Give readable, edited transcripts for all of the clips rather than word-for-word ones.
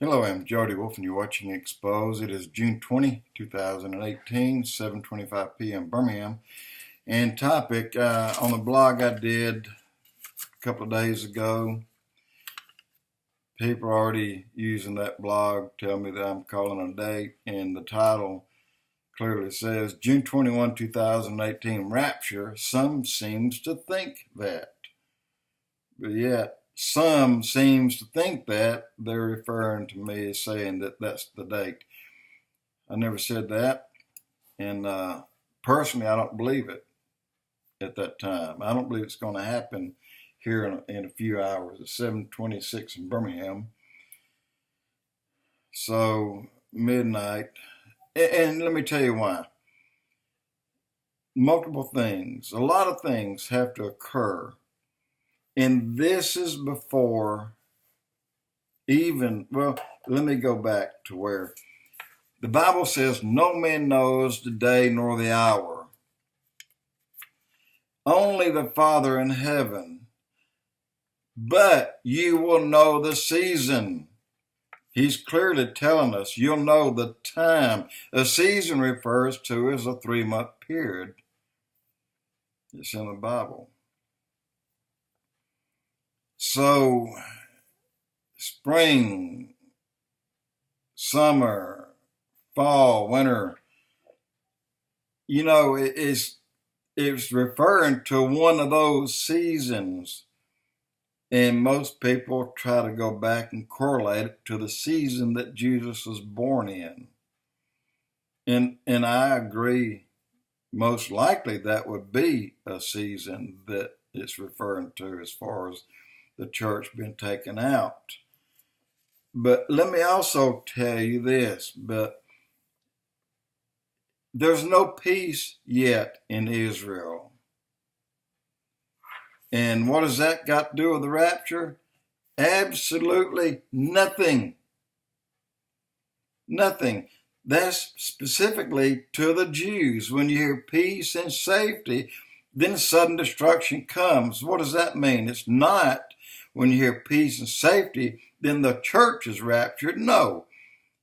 Hello, I'm Jody Wolf, and you're watching Expoz. It is June 20, 2018, 7:25 p.m. Birmingham. And topic on the blog I did a couple of days ago. People are already using that blog, tell me that I'm calling a date, and the title clearly says June 21, 2018, Rapture. Some seems to think that. But yet, some seems to think that they're referring to me as saying that that's the date. I never said that, and personally, I don't believe it at that time. I don't believe it's going to happen here in a few hours. It's 7:26 in Birmingham, so midnight. And let me tell you why. Multiple things, a lot of things have to occur. And this is before let me go back to where the Bible says, no man knows the day nor the hour. Only the Father in heaven. But you will know the season. He's clearly telling us you'll know the time. A season refers to as a 3-month period. It's in the Bible. So, spring, summer, fall, winter, it's referring to one of those seasons. And most people try to go back and correlate it to the season that Jesus was born in. And I agree, most likely that would be a season that it's referring to as far as the church being taken out. But let me also tell you this, but there's no peace yet in Israel. And what has that got to do with the rapture? Absolutely nothing. Nothing. That's specifically to the Jews. When you hear peace and safety, then sudden destruction comes. What does that mean? It's not when you hear peace and safety, then the church is raptured. No,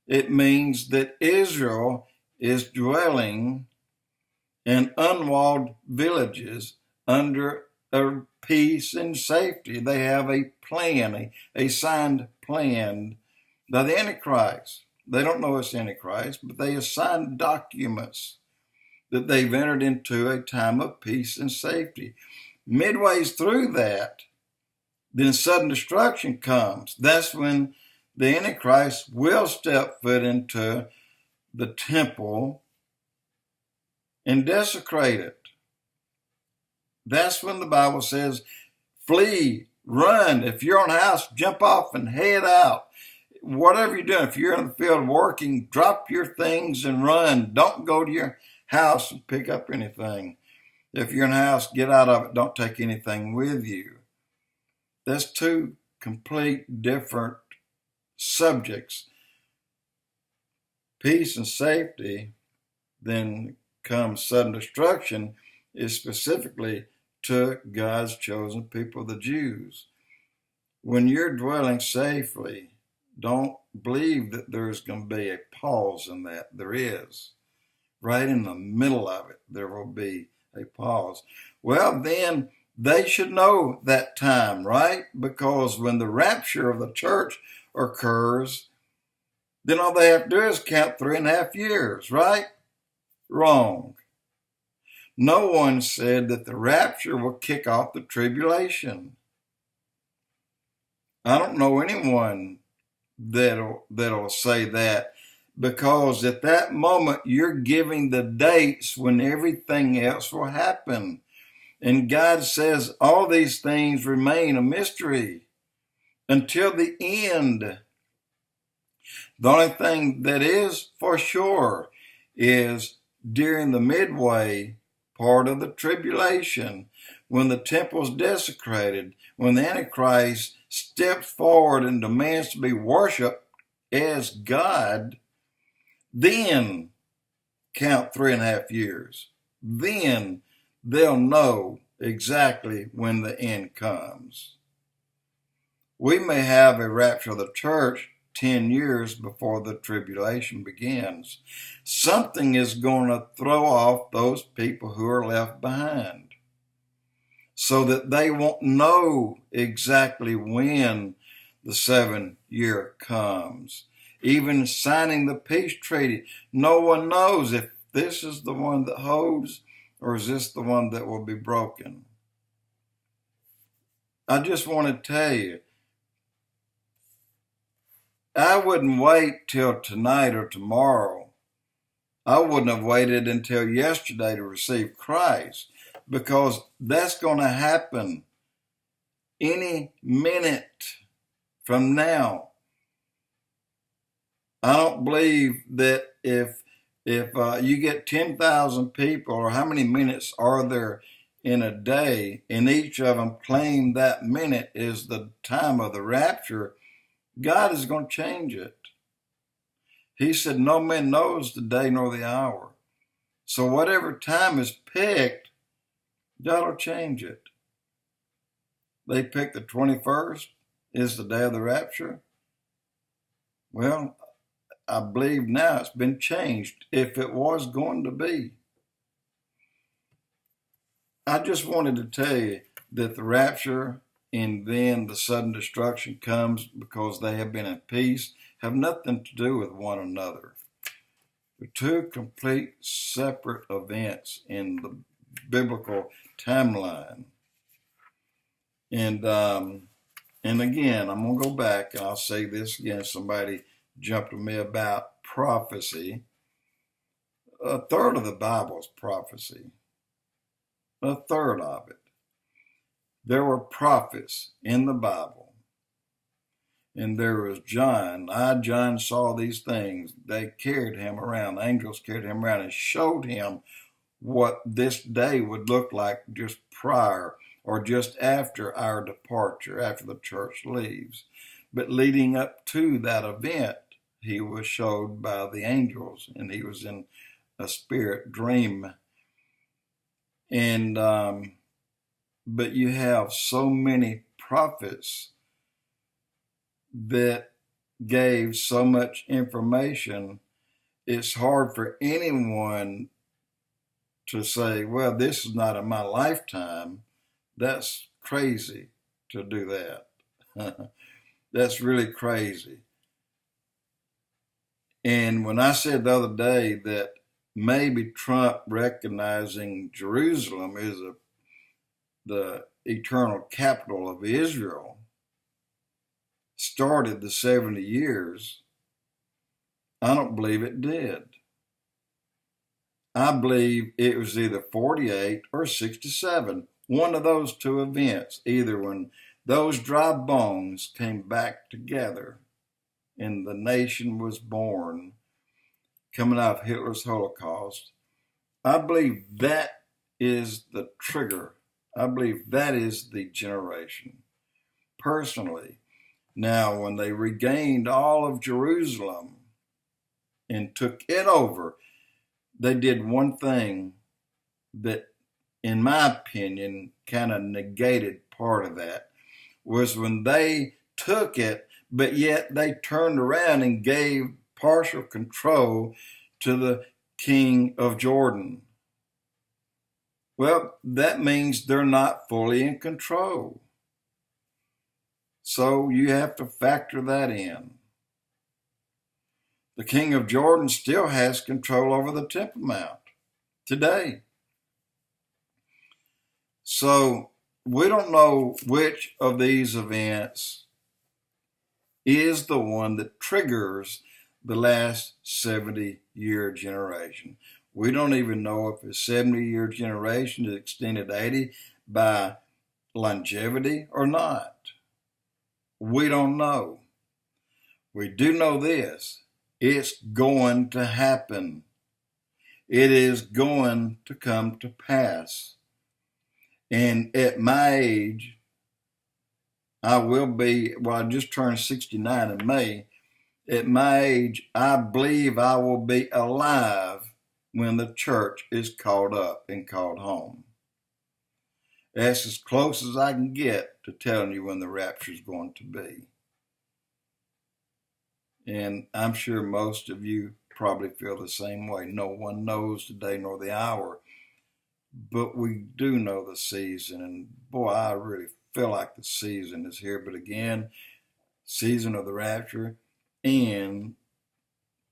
it means that Israel is dwelling in unwalled villages under a peace and safety. They have a plan, a signed plan by the Antichrist. They don't know it's Antichrist, but they assign documents that they've entered into a time of peace and safety. Midway through that, then sudden destruction comes. That's when the Antichrist will step foot into the temple and desecrate it. That's when the Bible says, flee, run. If you're on a house, jump off and head out. Whatever you're doing, if you're in the field working, drop your things and run. Don't go to your house and pick up anything. If you're in a house, get out of it. Don't take anything with you. That's two complete different subjects. Peace and safety, then comes sudden destruction, is specifically to God's chosen people, the Jews. When you're dwelling safely, don't believe that there's going to be a pause in that. There is. Right in the middle of it, there will be a pause. Well, then they should know that time, right? Because when the rapture of the church occurs, then all they have to do is count 3.5 years, right? Wrong. No one said that the rapture will kick off the tribulation. I don't know anyone that'll say that, because at that moment you're giving the dates when everything else will happen. And God says all these things remain a mystery until the end. The only thing that is for sure is during the midway part of the tribulation, when the temple's desecrated, when the Antichrist steps forward and demands to be worshipped as God, then count 3.5 years. Then they'll know exactly when the end comes. We may have a rapture of the church 10 years before the tribulation begins. Something is going to throw off those people who are left behind so that they won't know exactly when the 7-year comes. Even signing the peace treaty, no one knows if this is the one that holds or is this the one that will be broken. I just want to tell you, I wouldn't wait till tonight or tomorrow. I wouldn't have waited until yesterday to receive Christ, because that's going to happen any minute from now. I don't believe that if you get 10,000 people, or how many minutes are there in a day, and each of them claim that minute is the time of the rapture, God is going to change it. He said, no man knows the day nor the hour. So whatever time is picked, God will change it. They picked the 21st is the day of the rapture. Well, I believe now it's been changed, if it was going to be. I just wanted to tell you that the rapture and then the sudden destruction comes because they have been at peace, have nothing to do with one another. They're two complete separate events in the biblical timeline. And again, I'm going to go back and I'll say this again. Somebody jumped at me about prophecy. A third of the Bible is prophecy. A third of it. There were prophets in the Bible. And there was John. John saw these things. They carried him around. Angels carried him around and showed him what this day would look like just prior or just after our departure, after the church leaves. But leading up to that event, he was showed by the angels, and he was in a spirit dream. And but you have so many prophets that gave so much information, it's hard for anyone to say, well, this is not in my lifetime. That's crazy to do that. That's really crazy. And when I said the other day that maybe Trump recognizing Jerusalem is the eternal capital of Israel started the 70 years, I don't believe it did. I believe it was either 48 or 67, one of those two events, either when those dry bones came back together and the nation was born, coming out of Hitler's Holocaust. I believe that is the trigger. I believe that is the generation, personally. Now, when they regained all of Jerusalem and took it over, they did one thing that, in my opinion, kind of negated part of that, was when they took it, but yet they turned around and gave partial control to the king of Jordan. Well, that means they're not fully in control. So you have to factor that in. The king of Jordan still has control over the Temple Mount today. So we don't know which of these events is the one that triggers the last 70-year generation. We don't even know if a 70-year generation is extended to 80 by longevity or not. We don't know. We do know this. It's going to happen. It is going to come to pass. And at my age, I just turned 69 in May. At my age, I believe I will be alive when the church is called up and called home. That's as close as I can get to telling you when the rapture is going to be. And I'm sure most of you probably feel the same way. No one knows the day nor the hour, but we do know the season. And boy, I really feel like the season is here. But again, season of the rapture and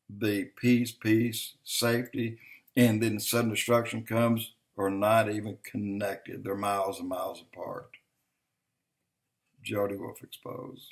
the peace, safety, and then sudden destruction comes are not even connected. They're miles and miles apart. Jody Wolf Expoz.